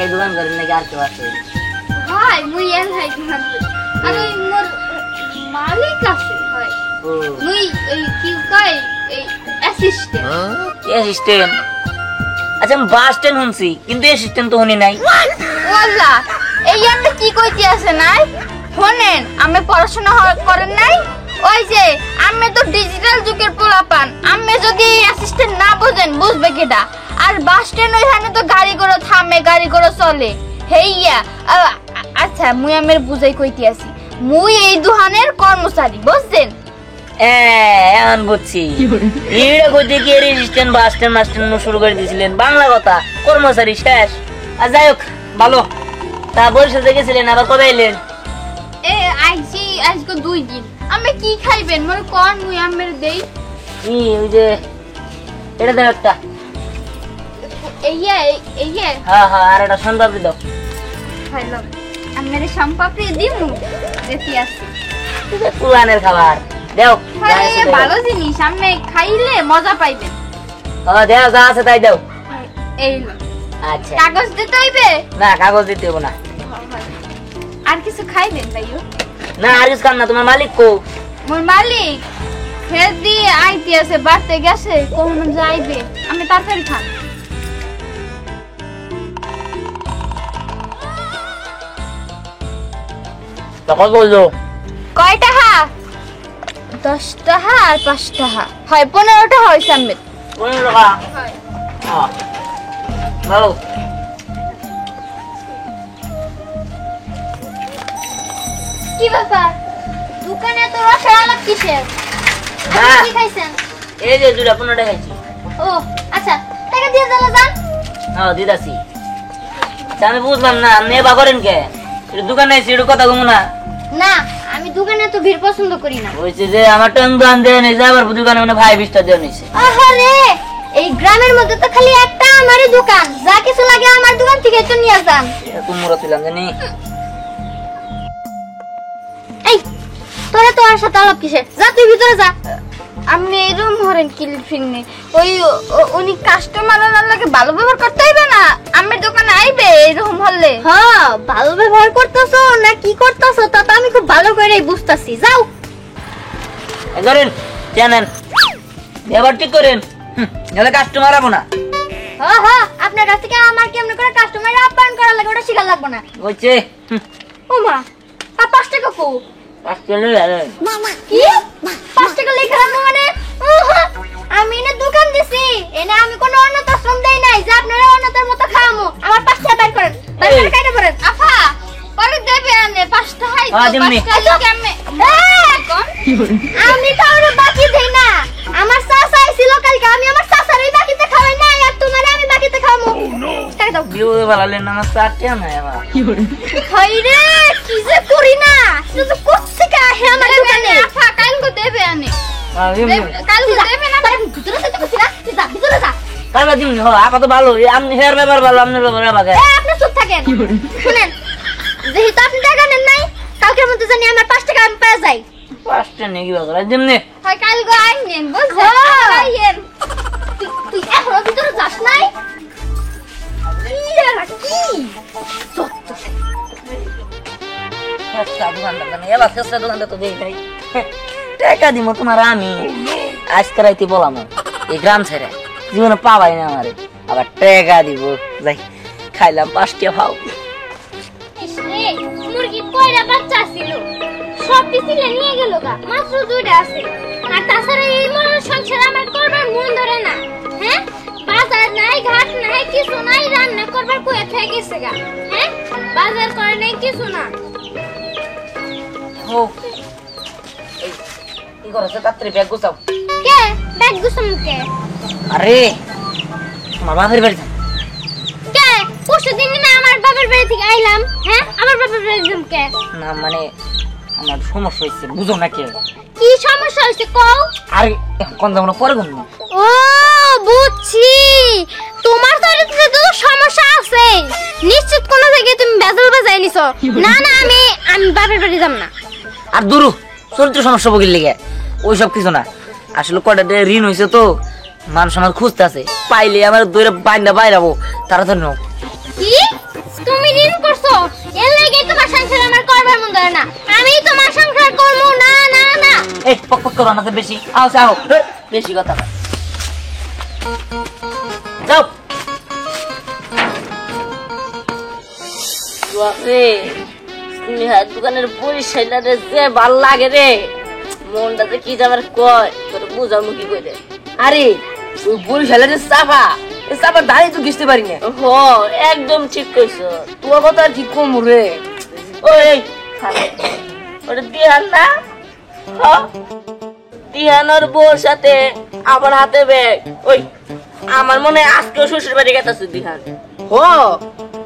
একাই দোকান করেন নাকি আর কেউ আছে? হয় মুই একাই দোকান করি আর ওই মোর মালিক আছে হয় মুই এই কি কয় এই অ্যাসিস্ট্যান্ট। অ্যাসিস্ট্যান্ট? আচ্ছা আমি বাস স্ট্যান্ড শুনছি কিন্তু অ্যাসিস্ট্যান্ট তো শুনি নাই। ওয়াল্লাহ এই আপনি কি কইতে আছে নাই শোনেন আমি পড়াশোনা করেন নাই ওই যে আমি তো ডিজিটাল যুগের পোলাপান আমি যদি অ্যাসিস্ট্যান্ট না বোঝেন বুঝবে কেডা আর বাস স্ট্যান্ড ওইখানে তো গাড়ি করে থামে গাড়ি করে চলে হেইয়া আচ্ছা মুই আমের বুঝাই কইতে আছি মুই এই দোকানের কর্মচারী বুঝছেন? এখন বুঝছি এটা কইতে কি অ্যাসিস্ট্যান্ট বাস স্ট্যান্ড মাস্টার শুরু করে দিয়েছিলেন বাংলা কথা কর্মচারী শেষ। আর যাই হোক ভালো। তা বরিশাল গেছিলেন আবার কবে এলেন? এ আইছি আজকে 2 দিন। আমি কি খাইবেন মানে কোন মুই আমের দেই কি ওই যে এটা দাও একটা। এইয়া হ্যাঁ হ্যাঁ আর একটা সম্পাপড়ি দাও। খাইলাম আমের সম্পাপড়ি দিমু দেখি আছে পুরানের খাবার দাও। আরে ভালো জিনিস আমি খাইলে মজা পাইবেন। হ্যাঁ দাও যা আছে তাই দাও। এই আচ্ছা কাগজ দিতে হইবে? না কাগজ দিতে হবে না। আর কিছু খাইবেন তাইও? না আর কিছু খান না। তোমার মালিক কো? মোর মালিক ফের দিয়ে আইতে আছে বাড়তে গেছে কোন যাইবে আমি তাড়াতাড়ি খান। কত বলছো? কয় টাকা? 10 টাকা আর 5 টাকা হয় 15 টাকা হইছে আমি। 15 টাকা? হয় হ্যাঁ নাও। কি ব্যাপার দোকানে তো রসায়ন কিসের? আপনি কি খাইছেন? এই যে 15 টাকা খাইছি। ও আচ্ছা টাকা দিয়ে চলে যান। হ্যাঁ দিদাসি। আমি বুঝলাম না আপনি এবার করেন কে? এটা দোকানে এসে একটু কথা কমু না? না আমি দোকানে তো ভিড় পছন্দ করি না। বলছে যে আমার টং দোকান দেওয়া নিয়েছে আবার দোকানে মানে ভাই 20টা দেওয়া নিয়েছে। আরে এই গ্রামের মধ্যে তো খালি একটা আমারই দোকান যা কিছু লাগে আমার দোকান থেকে তো নিয়ে যান। তোমরা ছিলাম জানি। এই তোরা তো আর সাথে আলাপ কিসের? যা তুই ভিতরে যা। আপনি এরকম হরেন কিলফিনে ওই উনি কাস্টমারের লাগে ভালো ব্যবহার করতে হইবে না আমার দোকানে আইবে এরকম হলে? হ্যাঁ ভালো ব্যবহার করতেছো না কি করতেছো তা তো আমি খুব ভালো করেই বুঝতাছি। যাও করেন জানেন এবার ঠিক করেন নাহলে কাস্টমার আবো না। হ্যাঁ হ্যাঁ আপনার কাছ থেকে আমার কেমন করে কাস্টমার আপ্যায়ন করা লাগে ওটা শিখা লাগবে না। বলছে ও মা 5 টাকা কো? 5 টাকা মামা কি 5 টাকা লেখা রাখবো মানে? আমি না দোকান দিছি এনে আমি কোনো অন্যত শ্রম দেই নাই যে আপনারা অন্যতার মতো খাওয়ামো। আমার 5 টাকা বের করেন বের করে কাইটা পড়েন। আফা পরে দেবে আনে 5 টাকাই তো 5 টাকা কেমনে? আমি কাউরে বাকি দেই না। আমার চাচা আইছিল কালকে আমি আমার চাচারই বাকিতে খাওয়াই না আর তোমারে আমি বাকিতে খাওয়ামো। টাকা দাও। বিউ ভালো না আমার 4 টাকা নাই আমার। হাইরে কি যে করি না শুধু কোথা থেকে আসে আমার দোকানে? আফা কালকে দেবে আনে কালকে দেবে না ভিতরে যেতে বলছি না তুই যা ভিতরে যা। কালকে দিন হ আপা তো ভালো আপনি হেয়ার ব্যাপার ভালো আপনার ব্যাপার আমাকে। আপনি চুপ থাকেন শুনেন যেহেতু আপনি টাকা নেন নাই কালকের মধ্যে জানি আমার 5 টাকা আমি পেয়ে যাই। 5 টাকা নেই কি ব্যাপার যেমনি হয় কালকে আইনেন বুঝছেন? আইয়েন তুই এখনো ভিতরে যাস নাই? কি রে কি টাকা দিব তোমার আমি আজকে রাইতে বললাম এই গ্রাম ছেড়ে জীবনে পাবাই না আমারে আবার টাকা দিব যাই খাইলাম 5 টাকা খাও। মুরগি কয়টা বাচ্চা ছিল সব পিছিলে নিয়ে গেল গা মাত্র 2টা আছে আর তাছাড়া এই মনের সংসার আমার করবার মন ধরে না। হ্যাঁ বাজার নাই ঘাট নাই কিছু নাই রান্না করবার কই থেকে গেছে গা। হ্যাঁ বাজার করে নাই কিছু না। ও এই কি করছ তাড়াতাড়ি ব্যাগ গুছাও। কে ব্যাগ গুছাম কে? আরে আমার বাপের বাড়ি যাও। কে পরশুদিন না আমার বাবার বাড়ি থেকে আইলাম। হ্যাঁ আমার বাবার বাড়ি যাম কে? না মানে আমার সমস্যা হইছে বুঝো না কে? কি সমস্যা হইছে কও? আরে কোন যাব না পরে কোন। ও বুঝছি তোমার চরিত্রে তো সমস্যা আছে নিশ্চিত কোন জায়গায় তুমি বেজাল বাজাই নিছো। না না আমি বাবার বাড়ি যাব না। আর দূর চরিত্র সমস্যা বগির লেগে ওই সব কিছু না আসলে কয়টা ঋণ হইছে তো মানুষ আমার খুঁজতে আছে পাইলে আমার দৌড়ে বাইন্দা বাইরাবো তাড়াতাড়ি নাও। কি তুমি ঋণ করছো, এর লাগি তোমার সংসার আমার করবার মন ধরে না। আমি তোমার সংসার করবো না না না। এই পক পক করো না তো বেশি, আও যাও বেশি কথা বল। যাও বাপরে স্নেহার দোকানের বরিশাইলারে যে ভাল লাগে রে, মনটাতে কি যাবার কয় তোর বুঝাবো কি কইরে। আরে ওই বরিশালের চাপা, এই চাপা দাঁড়িয়ে তো ঘিসতে পারি না। হ একদম ঠিক কইছো। তোমার কথা আর কি কম রে। ওই ওটা দিহান না, দিহানোর বউর সাথে আমার হাতে ব্যাগ। ওই আমার মনে হয় আজকেও শ্বশুর বাড়ি গেছে দিহান। হ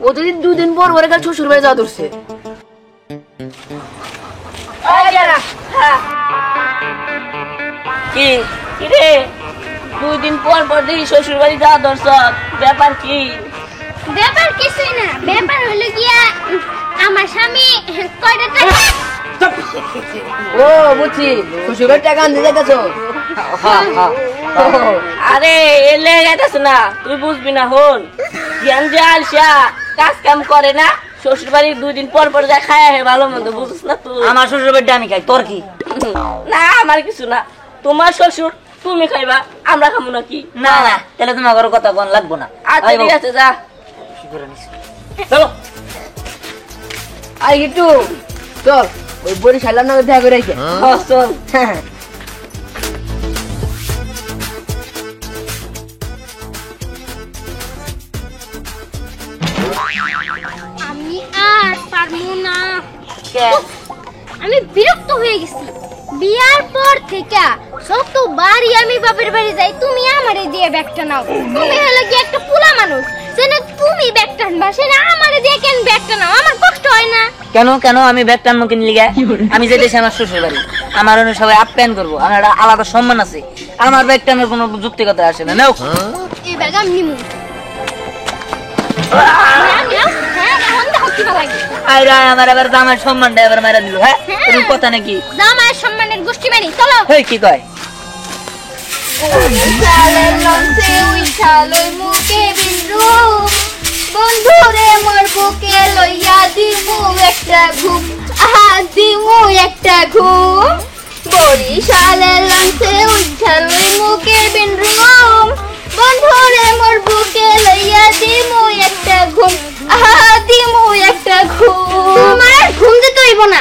ও যদি 2 দিন পর ওরে কাল শ্বশুর বাড়ি যাওয়া ধরছে। কি কি রে, 2 দিন পর পর দেখি শ্বশুর বাড়ি যাওয়া ধরছ, ব্যাপার কি? ব্যাপার কিছুই না, ব্যাপার হলো গিয়া আমার স্বামী কয়টা টাকা। ও বুঝছি, শ্বশুর বাড়ি টাকা আনতে যাইতেছো। আরে এলে গেছে না, তুই বুঝবি না। হন জ্ঞান যে আলসা কাজ কাম করে না, শ্বশুর বাড়ি 2 দিন পর পর যা খায় ভালো মন্দ বুঝছ না তুই। আমার শ্বশুর বাড়িটা আমি খাই, তোর কি? না আমার কিছু না, তোমার শ্বশুর তুমি খাইবা, আমরা খাবো নাকি? না না, তাহলে তোমার ঘরের কথা কোন লাগবো না। আচ্ছা ঠিক আছে যা। চলো আই গিট্টু চল, ওই বরিশালের নামে দেখা করে আইছে। চল। আমি আর পারবো না, কে? আমি বিরক্ত হয়ে গেছি। বিয়ার পর থেকে যতবারই আমি বাপের বাড়ি যাই তুমি আমারে দিয়ে ব্যাগটা নাও। তুমি হলো কি একটা পোলা মানুষ, সেটা তুমি ব্যাগটা আনবা, সেটা আমারে দিয়ে কেন ব্যাগটা নাও? আমার কষ্ট হয় না? কেন কেন আমি ব্যাগ টানবো কিন লিগে? আমি যেতেছি আমার শ্বশুর বাড়ি, আমার অন্য সবাই আপ্যায়ন করবো, আমার একটা আলাদা সম্মান আছে, আমার ব্যাগ টানার কোনো যুক্তিকতা আসে না। নাও এই ব্যাগ আমি নিমু। হ্যাঁ, এখন দেখো কি ভালো লাগে। আইরা আমার আবার জামার সম্মানটা এবার মারা দিল। হ্যাঁ এরকম কথা নাকি? জামাইয়ের সম্মানের গোষ্ঠী মানি, চলো। হেই কি কয়? বন্ধুরে মোর বুকে লইয়া দিমু একটা ঘুম, আহা দিমু একটা ঘুম। বরিশালের লঞ্চে উঠাল ওই মুখে বিনরুম, বন্ধুরে মোর বুকে লইয়া দিমু একটা ঘুম, আহা দিমু একটা ঘুম। তোমার ঘুম দিতে হইব না,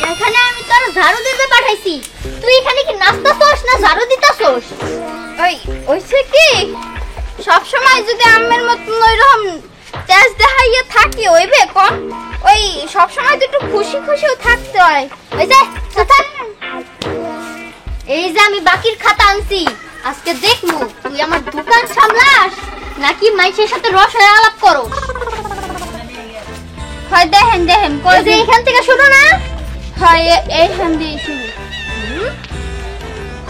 এখানে আমি তোর ঝাড়ু দিতে পাঠাইছি, তুই এখানে কি নাস্তাছস না ঝাড়ু দিতাছস? ওই ওইছে কি সব সময় যদি আম্মের মতন ওইরকম তেজ দেখাইয়া থাকি হইবে কোন? ওই সব সময় তো একটু খুশি খুশিও থাকতে হয়। ওই যে থাক, এই যে আমি বাকির খাতা আনছি, আজকে দেখবো তুই আমার দোকান সামলাস নাকি মাইসের সাথে রসয় আলাপ করো। হয় দেখেন দেখেন কই যে এখান থেকে শুরু না, হয় এইখান দিয়ে শুরু।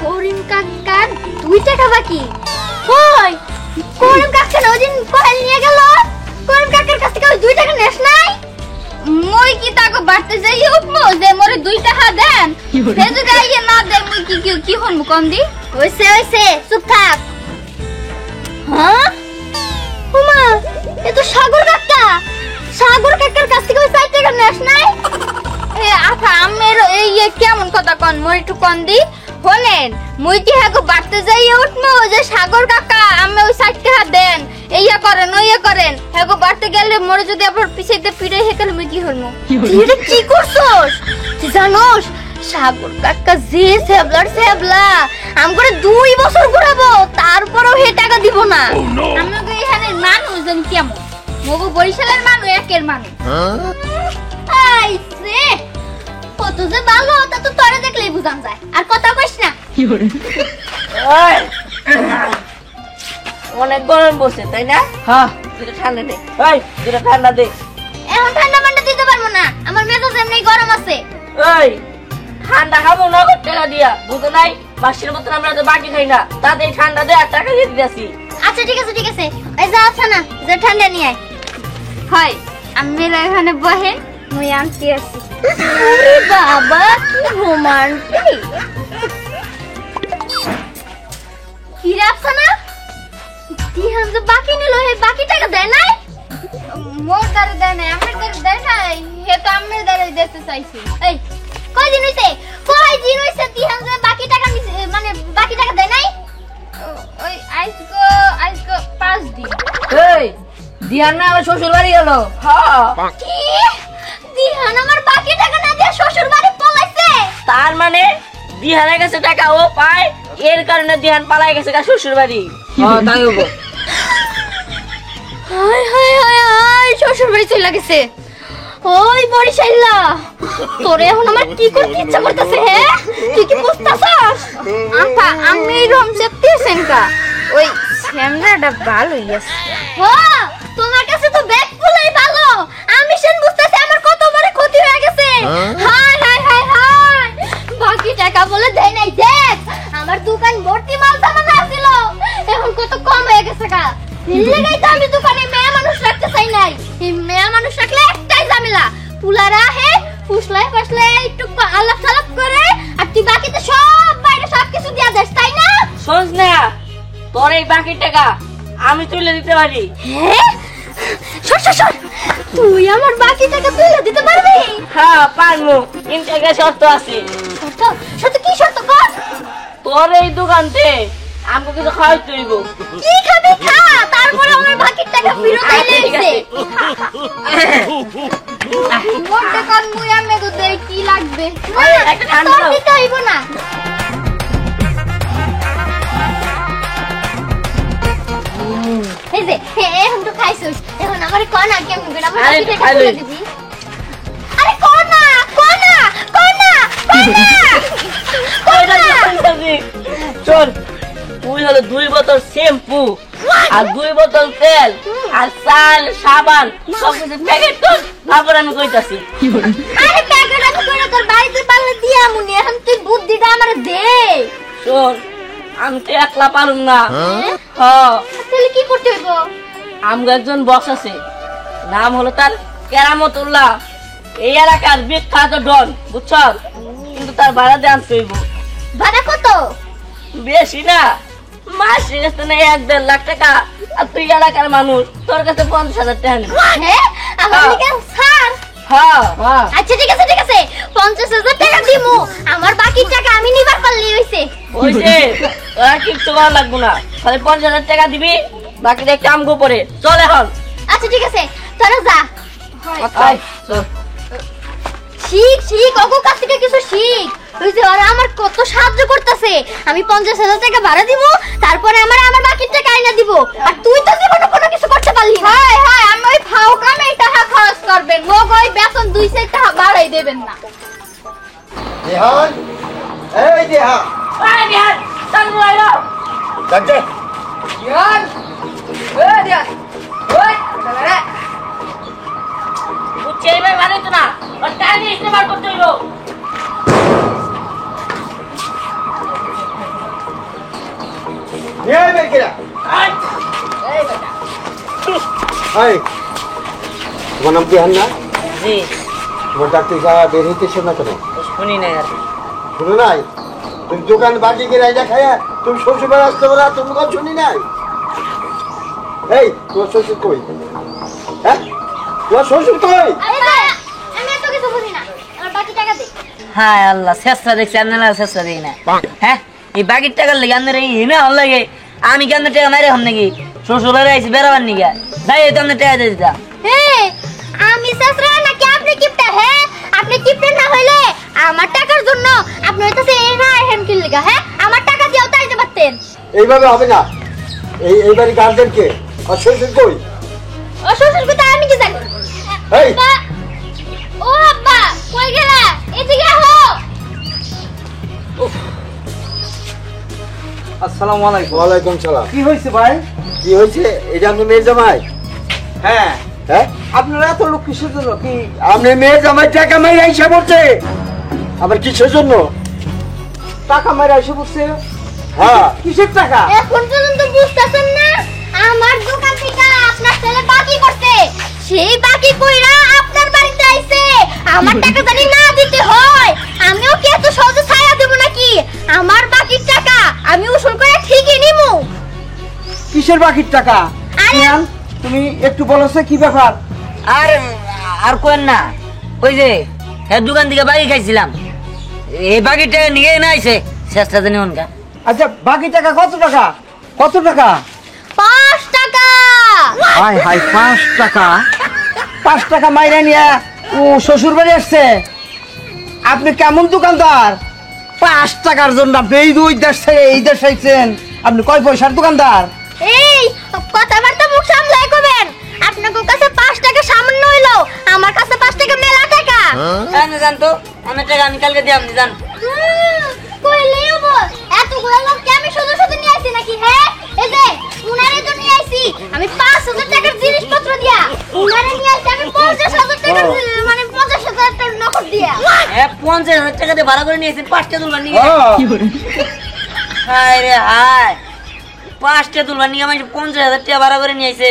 করিম কাকার 2 টাকা বাকি। কই করিম কাকা না ওদিন কয়েল নিয়ে গেল, করিম কাকার কাছ থেকে 2 টাকা নেস নাই? মই কি তাকে বাড়তে যাই উঠবো যে মোরে 2 টাকা দেন? সে যদি আইয়ে না দেয় মই কি কি কি হনমু কম দি? হইছে চুপ থাক। হ্যাঁ ওমা, এ তো সাগর কাকা, সাগর কাকার কাছ থেকে ওই 4 টাকা নেস নাই? এ আচ্ছা আমের এই কেমন কথা কন মোর একটু কন দি। হলেন মুই কি হাগো বাড়তে যাইয়া উঠমু যে সাগর কাকা আমি ওই 4 টাকা দেন, এইয়া করেন ওইয়া করেন, হাগো বাড়তে গেলে মোরে যদি আবার পিছাইতে পিড়ে হেকাল মুই কি হলমু? তুই এটা কি করছস? তুই জানোস সাগর কাকা যে সেবলা আম করে 2 বছর ঘুরাবো, তারপরেও হে টাকা দিব না। আমাকে এখানে মানুষ জানি কেমন, মগো বরিশালের মানুষ একের মানুষ। আইছে কত যে ভালো তা তো তোরে দেখলেই বুঝান যায়, আর কথা কইস না। ওই, অনেক গরম বসে তাই না? হ্যাঁ দুটো ঠান্ডা দে, ওই দুটো ঠান্ডা দে। এখন ঠান্ডা মান্ডা দিতে পারবো না, আমার মেজাজ এমনি গরম আছে। ওই ঠান্ডা খাবো নগদ টাকা দিয়া, বুঝো নাই? বাসির মতন আমরা তো বাকি খাই না, তাদের ঠান্ডা দে আর টাকা দিয়ে দিতেছি। আচ্ছা ঠিক আছে ঠিক আছে, এই যা আছে না যে ঠান্ডা নিয়ে আয়। হয় আমি এখানে বহে মুই আনতে আসি। আরে বাবা কি রোমান্টিক, কি রাখছ না? দিহান যে বাকি নিল হে বাকি টাকা দেয় নাই? মোর দ্বারে দেয় নাই, আমার দ্বারে দেয় নাই, হে তো আমার দ্বারে দিতে চাইছে। এই কয় দিন হইছে দিহান যে বাকি টাকা মানে বাকি টাকা দেয় নাই? ওই আজকে 5 দিন। এই দিহান না আমার শ্বশুর বাড়ি গেল। হ্যাঁ কি দিহান আমার বাকি টাকা না দিয়ে শ্বশুর বাড়ি পলাইছে? তার মানে দিহানের কাছে টাকা ও পায়, এর কারণে দিহান পালাই গেছে শ্বশুর বাড়ি। হ্যাঁ তাই হবো। হায় হায় হায় হায় শ্বশুর বাড়ি চলে গেছে। ওই বরিশাইলা তোরে এখন আমার কি করতে ইচ্ছা করতেছে? হ্যাঁ তুই কি বুঝতাছস? আচ্ছা আমি এরকম চেপতেছেন কা ওই স্যামরাটা ভালোই আছে। হ্যাঁ তোমার কাছে তো ব্যাগ ফুলাই ভালো, আমি সেন বুঝতাছি আমার কত বড় ক্ষতি হয়ে গেছে। হায় হায় হায় হায় বাকি টাকা বলে দেয় নাই। দেখ আমার দোকান ভর্তি মাল সামান আছিল, এখন কত কম হয়ে গেছে কা। এলাকায় তো আমি দোকানে মেয়ে মানুষ রাখতে চাই নাই। এই মেয়ে মানুষ রাখলে একটাই ঝামেলা, পুলারা হে ফুসলায় ফাসলায় একটু আলাপ সালাপ করে আর তুই বাকিতে সব বাইরে সব কিছু দিয়া দেস, তাই না? শোন না, তোর এই বাকি টাকা আমি তুলে দিতে পারি। হ্যাঁ সর সর সর, তুই আমার বাকি টাকা তুলে দিতে পারবি? হ্যাঁ পারবো, কিন্তু একটা শর্ত আছে। শর্ত? শর্ত কি শর্ত কর? তোর এই দোকানতে আমাকে কিছু খাওয়াইতে হইব। কি খাবি খা, তারপরে আমার বাকি টাকা ফেরত আইলে মোর দোকান মুই আমি তো দেই কি লাগবে না, একটা ঠান্ডা তোর দিতে হইব না। এই যে এখন তো খাইছিস, এখন আমার কোন আর কেমন করে আমার আরে, বাকি টাকা খাইলে। তুলে দিবি? আরে কোন না কোন না কোন না কোন না শোন, তুই হলো 2 বোতল শ্যাম্পু আর 2 বোতল তেল আর চাল সাবান সবকিছু প্যাকেট কর, তারপর আমি কইতাছি। আরে প্যাকেট আমি করে তোর বাড়িতে পারলে দিয়া মুনি, এখন তুই বুদ্ধিটা আমারে দে। শোন, আমি তো একলা পারুম না। তাহলে কি করতে হইব? আমগো একজন বস আছে, নাম হলো তার কেরামতুল্লাহ। এই এলাকার বিখ্যাত ডন, বুঝছ? কিন্তু তার ভাড়া দিয়ে আনতে হইব। ভাড়া কত? বেশি না, মাসে গেছে না 1-1.5 লাখ টাকা। আর তুই এলাকার মানুষ, তোর কাছে 50,000 টাকা নেব। হ্যাঁ আমার লিগে স্যার। হ্যাঁ আচ্ছা ঠিক আছে 50,000 টাকা দিমু, আমার বাকি টাকা আমি নিবার পারলেই হইছে। ওই যে তোরা কিচ্ছু করা লাগবো না, খালি 50,000 টাকা দিবি, বাকিটা কাম গো পরে চল এখন। আচ্ছা ঠিক আছে তোরা যা। আয়, চল। শিখ শিখ ওগো কাছ থেকে কিছু শিখ। ওই যে ওরা আমার কত সাহায্য করতেছে, আমি 50,000 টাকা ভাড়া দিব, তারপরে আমার বাকি টাকা আইনা দিব, আর তুই তো জীবনে কোনো কিছু করতে পারলি না। হায় হায় আমি ওই ফাও কামে টাকা খরচ করবেন, লোক ওই বেতন 200 টাকা বাড়াই দেবেন না। দেহান, এই দেহান, আয় বিহার, চল বলো। যাচ্ছে। দিহান এই দিহান ওই দাঁড়া। বুঝছি এইবার ভালো তো না, ওর টাইম ইস্তেমাল করতে হইব। এই বেকিরা, আয়, এই বেটা এই, তোমার নাম দেহান না? জি, তোমার ডাক্তার যা বের হইতেছে না কেন? শুনি না আর। শুনো নাই, তুমি দোকান বাকি করে রাইজা খাইয়া তুমি শ্বশুর বাড়ি আসতে পারো, তুমি কথা শুনি নাই? এই তোমার শ্বশুর কই? হ্যাঁ তোমার শ্বশুর কই? আরে যা, আমি এত কিছু বুঝি না, আমার বাকি টাকা দে। হায় আল্লাহ, শেষটা দেখছি আপনারা, শেষটা দেখি না। হ্যাঁ, এই বাকির টাকার লেগে আপনার এই না হল লাগে, আমি কি আপনার টাকা মারে হম নাকি? শ্বশুর বাড়ি আইসি বেড়াবার নিগা, যাই তো আপনার টাকা দিয়ে দিতা। হ্যাঁ আমি সসরা নাকি আপনি কিপটা? হ্যাঁ আপনি কিপটা না হইলে আমার টাকার জন্য আপনি হইতাছে এই না হেন কি লাগা? হ্যাঁ আমার টাকা দিয়েও তাইতে পারতেন। এইভাবে হবে না, এইবারই গার্জেন কে আর শ্বশুর কই? ও শ্বশুর কথা আমি কি জানি? এই। আব্বা, ও আব্বা কই গেলা? এদিকে আহো। আসসালামু আলাইকুম। ওয়ালাইকুম সালাম। কি হয়েছে ভাই? কি হয়েছে? এটা আপনি মেয়ের জামাই? হ্যাঁ, হ্যাঁ আপনারা এত লোক কিসের জন্য? কি আপনি মেয়ের জামাই টাকা মাইরা হিসাব করছে, আবার কিসের জন্য? টাকা মেরে এসে বসছে? হ্যাঁ কিসের টাকা? এখন পর্যন্ত বুঝতাছেন না? আমার দোকান থেকে আপনার ছেলে বাকি করতে, সেই বাকি কইরা আপনার বাড়িতে আইছে। আমার টাকা জানি না দিতে হয়, আমিও কি এত সহজে ছায়া দেব নাকি? আমার বাকি টাকা আমি উসুল করে ঠিকই নিমু। কিসের বাকির টাকা? আরে- জিয়ান, তুমি একটু বলো সে কি ব্যাপার? আর আর কোন না, ওই যে হ্যাঁ দোকান থেকে বাকি খাইছিলাম, এই বাকিটা নিয়ে না আইছে চেষ্টা জানি অনকা। আচ্ছা বাকি টাকা কত টাকা? কত টাকা? 5 টাকা। হাই হাই 5 টাকা? 5 টাকা মাইরা নিয়ে ও শ্বশুর বাড়ি আসছে? আপনি কেমন দোকানদার? 5 টাকার জন্য আপনি এই দুই দেশ থেকে এই দেশ আইছেন? আপনি কয় পয়সার দোকানদার? এই কথাবার্তা মুখ সামলাই করবেন। আপনার কাছে 5 টাকা সামান্য হইলো, আমার কাছে 5 টাকা মেলা টাকা। আমি জানতো আমার টাকা আমি কালকে দিয়াম নি জান। কইলেও বল, এতগুলো লোক কি আমি শুধু শুধু নিয়ে আইছি নাকি? হ্যাঁ এই যে উনারে তো নিয়ে আইছি আমি 5000 টাকার জিনিসপত্র দিয়া, উনারে নিয়ে আইছি আমি 50000 টাকার মানে 50000 টাকার নকল দিয়া। হ্যাঁ 50,000 টাকা দিয়ে ভাড়া করে নিয়েছেন 5টা দুলবার নিয়ে। ও, হায় রে হায়, 5টা দুলবার নিয়ে আমি 50,000 টাকা ভাড়া করে নিয়েছে।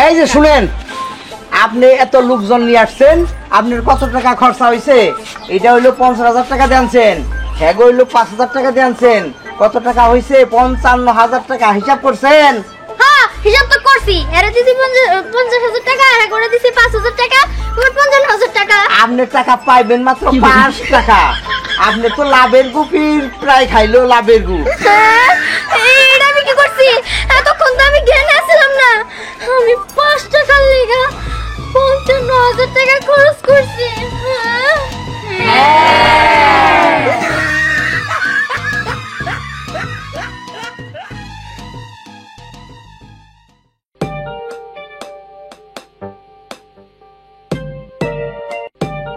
এই যে শুনেন, আপনি এত লোকজন নিয়ে আসছেন, আপনার কত টাকা খরচা হয়েছে? এটা হইলো 50,000 টাকা দিয়েছেন, হ্যাঁ হইলো 5,000 টাকা দিয়েছেন, কত টাকা হয়েছে? 55,000 টাকা হিসাব করছেন? হ্যাঁ হিসাব তো করছি, এরে দিছি 50,000 টাকা, আর করে দিছি 5,000 টাকা, ওই 55,000 টাকা। আপনি টাকা পাইবেন মাত্র 5 টাকা। আপনি তো লাভের গুপির প্রায় খাইলো লাভের গু। হ্যাঁ, এইটা আমি কি করছি? এতক্ষণ তো আমি জ্ঞান আসছিলাম না। আমি 5 টাকার লেগা 55,000 টাকা খরচ করছি। হ্যাঁ।